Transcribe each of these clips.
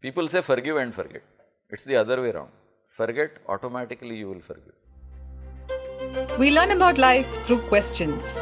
People say forgive and forget. It's the other way around. Forget, automatically you will forgive. We learn about life through questions.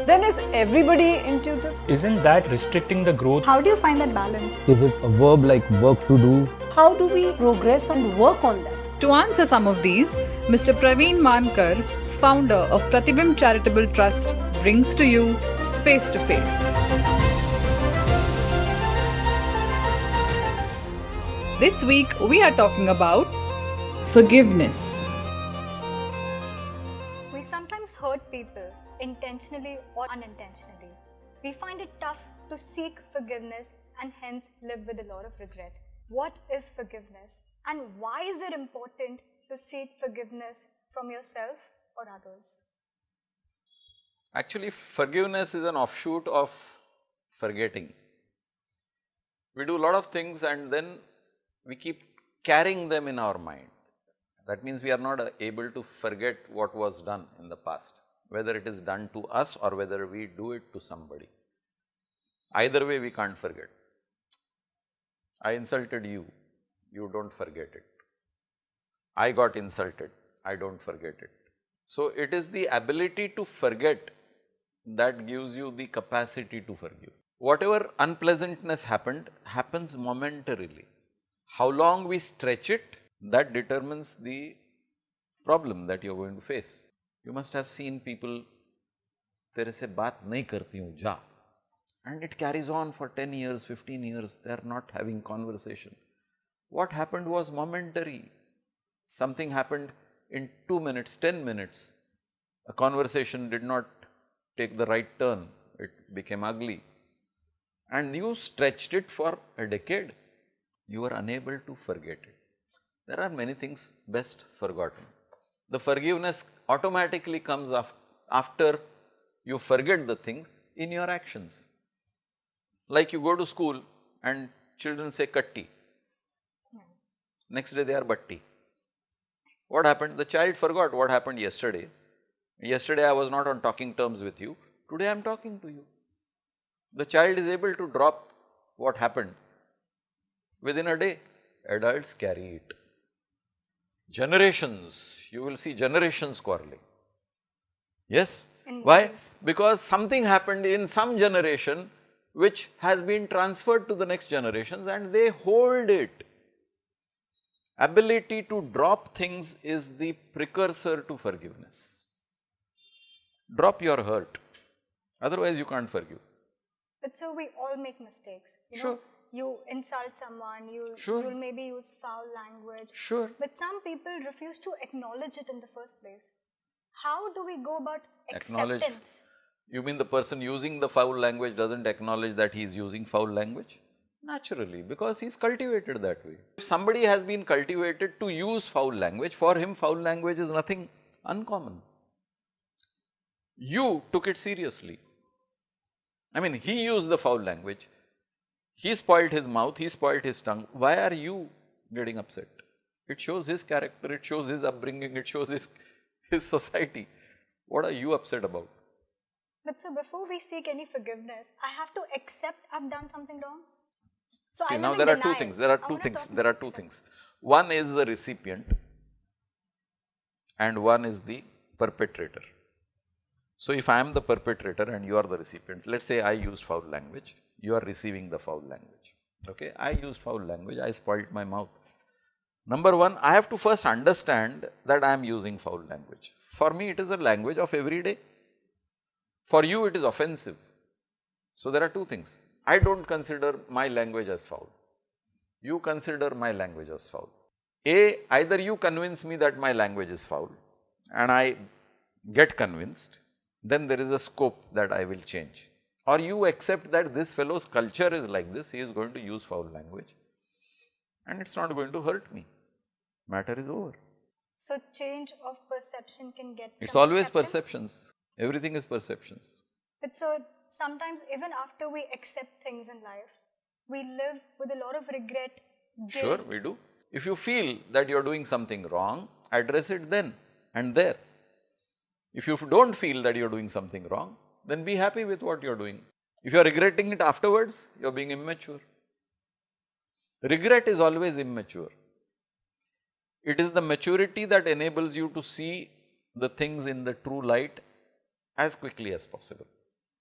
Then is everybody intuitive? Isn't that restricting the growth? How do you find that balance? Is it a verb like work to do? How do we progress and work on that? To answer some of these, Mr. Pratibimb Charitable, founder of Pratibimb Charitable Trust, brings to you Face to Face. This week we are talking about forgiveness. We sometimes hurt people, intentionally or unintentionally. We find it tough to seek forgiveness and hence live with a lot of regret. What is forgiveness and why is it important to seek forgiveness from yourself or others? Actually, forgiveness is an offshoot of forgetting. We do a lot of things and then we keep carrying them in our mind. That means we are not able to forget what was done in the past, whether it is done to us or whether we do it to somebody. Either way we can't forget. I insulted you, you don't forget it. I got insulted, I don't forget it. So, it is the ability to forget that gives you the capacity to forgive. Whatever unpleasantness happened, happens momentarily. How long we stretch it, that determines the problem that you are going to face. You must have seen people, तेरे से बात नहीं करती हूँ जा, and it carries on for 10 years, 15 years, they are not having conversation. What happened was momentary. Something happened in 2 minutes, 10 minutes. A conversation did not take the right turn, it became ugly. And you stretched it for a decade. You are unable to forget it. There are many things best forgotten. The forgiveness automatically comes after you forget the things in your actions. Like you go to school and children say katti, next day they are batti. What happened? The child forgot what happened yesterday. Yesterday I was not on talking terms with you, today I am talking to you. The child is able to drop what happened within a day. Adults carry it. Generations, you will see generations quarreling. Yes? Why? Because something happened in some generation which has been transferred to the next generations and they hold it. Ability to drop things is the precursor to forgiveness. Drop your hurt, otherwise you can't forgive. But so we all make mistakes. Sure. You insult someone, you'll maybe use foul language. Sure. But some people refuse to acknowledge it in the first place. How do we go about Acknowledge. acceptance? You mean the person using the foul language doesn't acknowledge that he is using foul language? Naturally, because he is cultivated that way. If somebody has been cultivated to use foul language, for him foul language is nothing uncommon. You took it seriously. I mean, he used the foul language, he spoiled his mouth, he spoiled his tongue. Why are you getting upset? It shows his character, it shows his upbringing, it shows his society. What are you upset about? But so before we seek any forgiveness, I have to accept I've done something wrong. So See, I now live in there are two denial. things, there are two things. One is the recipient and one is the perpetrator. So, if I am the perpetrator and you are the recipient, let us say I used foul language, you are receiving the foul language, okay. I used foul language, I spoiled my mouth. Number one, I have to first understand that I am using foul language. For me, it is a language of every day. For you, it is offensive. So, there are two things. I don't consider my language as foul. You consider my language as foul. Either you convince me that my language is foul and I get convinced, then there is a scope that I will change. Or you accept that this fellow's culture is like this, he is going to use foul language and it is not going to hurt me. Matter is over. So change of perception can get It's some always acceptance. perceptions. Everything is perceptions. But so sometimes even after we accept things in life, we live with a lot of regret, guilt. Sure, we do. If you feel that you are doing something wrong, address it then and there. If you don't feel that you are doing something wrong, then be happy with what you are doing. If you are regretting it afterwards, you are being immature. Regret is always immature. It is the maturity that enables you to see the things in the true light as quickly as possible.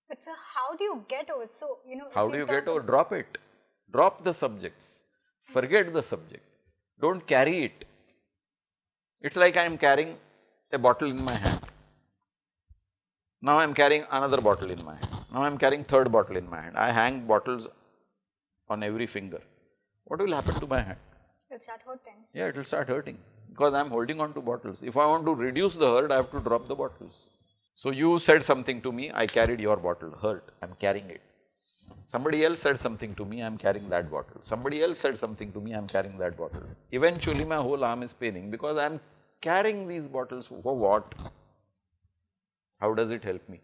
But so how do you get over? So, How do you get over? Drop it. Drop the subjects. Forget the subject. Don't carry it. It's like I am carrying a bottle in my hand. Now I am carrying another bottle in my hand. Now I am carrying third bottle in my hand. I hang bottles on every finger. What will happen to my hand? It'll start hurting. Yeah, it will start hurting because I am holding on to bottles. If I want to reduce the hurt, I have to drop the bottles. So you said something to me, I carried your bottle, hurt, I am carrying it. Somebody else said something to me, I am carrying that bottle. Somebody else said something to me, I am carrying that bottle. Eventually my whole arm is paining because I am carrying these bottles for what? How does it help me?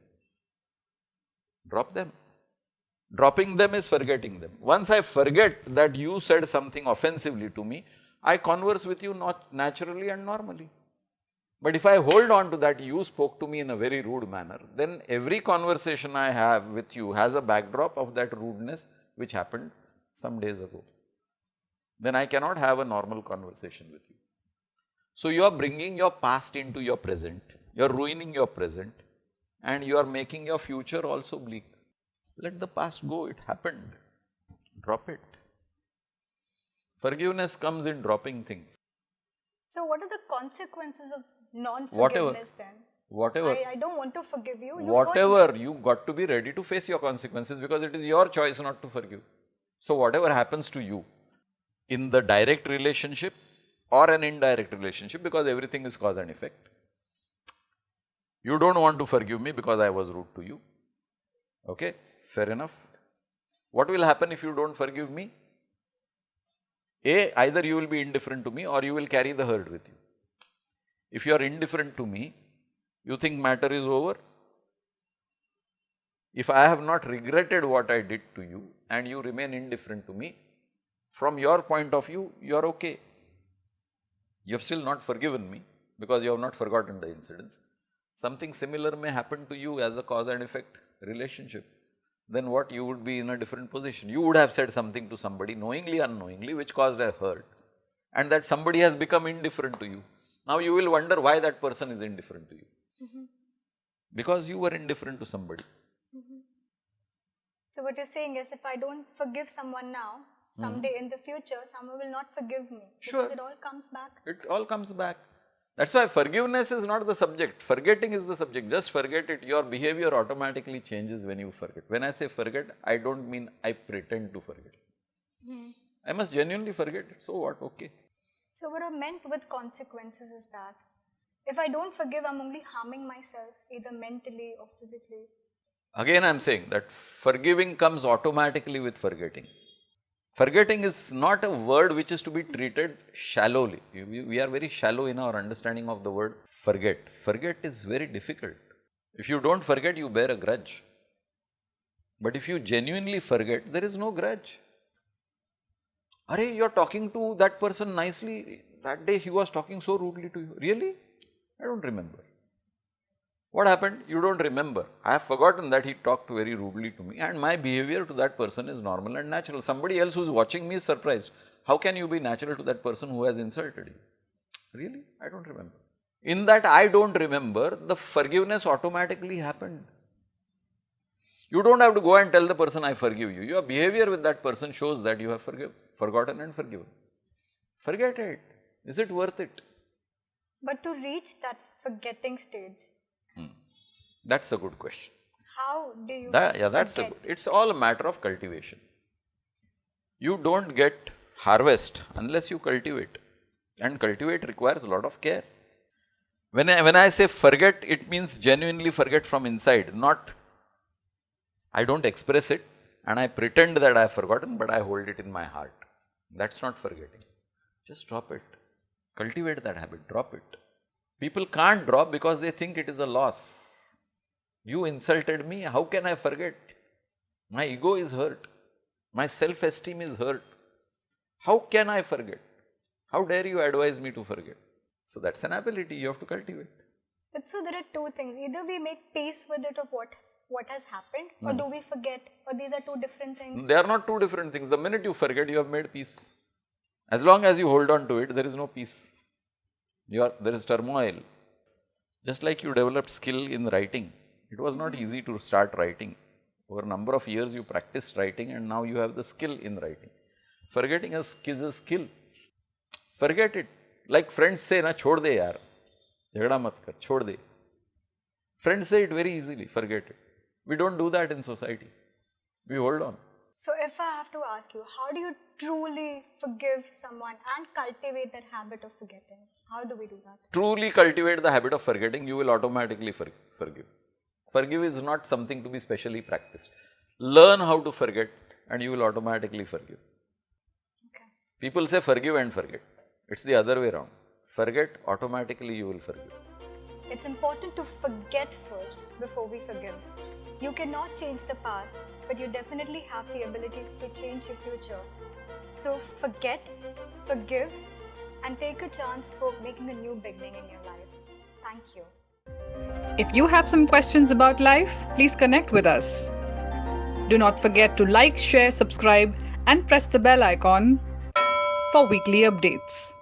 Drop them. Dropping them is forgetting them. Once I forget that you said something offensively to me, I converse with you not naturally and normally. But if I hold on to that you spoke to me in a very rude manner, then every conversation I have with you has a backdrop of that rudeness which happened some days ago. Then I cannot have a normal conversation with you. So you are bringing your past into your present, you are ruining your present, and you are making your future also bleak. Let the past go, it happened. Drop it. Forgiveness comes in dropping things. So what are the consequences of non-forgiveness then? Whatever. I don't want to forgive you. Whatever, you got to be ready to face your consequences because it is your choice not to forgive. So whatever happens to you in the direct relationship or an indirect relationship, because everything is cause and effect. You don't want to forgive me because I was rude to you. Okay, fair enough. What will happen if you don't forgive me? Either you will be indifferent to me or you will carry the hurt with you. If you are indifferent to me, you think matter is over. If I have not regretted what I did to you and you remain indifferent to me, from your point of view, you are okay. You have still not forgiven me because you have not forgotten the incidents. Something similar may happen to you as a cause and effect relationship. Then what? You would be in a different position. You would have said something to somebody knowingly, unknowingly, which caused a hurt, and that somebody has become indifferent to you. Now you will wonder why that person is indifferent to you. Because you were indifferent to somebody. So what you're saying is, if I don't forgive someone now, someday in the future, someone will not forgive me. Sure. Because it all comes back. It all comes back. That's why forgiveness is not the subject, forgetting is the subject. Just forget it, your behavior automatically changes when you forget. When I say forget, I don't mean I pretend to forget. I must genuinely forget it, so what, okay. So what I meant with consequences is that if I don't forgive, I'm only harming myself, either mentally or physically. Again I am saying that forgiving comes automatically with forgetting. Forgetting is not a word which is to be treated shallowly. We are very shallow in our understanding of the word forget. Forget is very difficult. If you don't forget, you bear a grudge. But if you genuinely forget, there is no grudge. Arey, you are talking to that person nicely. That day he was talking so rudely to you. Really? I don't remember. What happened? You don't remember. I have forgotten that he talked very rudely to me and my behavior to that person is normal and natural. Somebody else who is watching me is surprised. How can you be natural to that person who has insulted you? Really? I don't remember. In that I don't remember, the forgiveness automatically happened. You don't have to go and tell the person, I forgive you. Your behavior with that person shows that you have forgotten and forgiven. Forget it. Is it worth it? But to reach that forgetting stage, that's a good question. how do you That's a good. It's all a matter of cultivation. You don't get harvest unless you cultivate, and cultivate requires a lot of care. When I say forget, it means genuinely forget from inside, not I don't express it and I pretend that I have forgotten, but I hold it in my heart. That's not forgetting. Just drop it. Cultivate that habit, drop it. People can't drop because they think it is a loss. You insulted me, how can I forget? My ego is hurt. My self-esteem is hurt. How can I forget? How dare you advise me to forget? So that's an ability you have to cultivate. But so there are two things. Either we make peace with it of what has happened, or do we forget? Or these are two different things? They are not two different things. The minute you forget, you have made peace. As long as you hold on to it, there is no peace. There is turmoil. Just like you developed skill in writing. It was not easy to start writing. Over a number of years you practiced writing and now you have the skill in writing. Forgetting is a skill. Forget it. Like friends say, na chhod de yaar. Jhagda mat kar, chhod de. Friends say it very easily, forget it. We don't do that in society. We hold on. So if I have to ask you, how do you truly forgive someone and cultivate that habit of forgetting? How do we do that? Truly cultivate the habit of forgetting, you will automatically forgive. Forgive is not something to be specially practiced. Learn how to forget and you will automatically forgive. Okay. People say forgive and forget. It's the other way around. Forget, automatically you will forgive. It's important to forget first before we forgive. You cannot change the past, but you definitely have the ability to change your future. So forget, forgive, and take a chance for making a new beginning in your life. Thank you. If you have some questions about life, please connect with us. Do not forget to like, share, subscribe, and press the bell icon for weekly updates.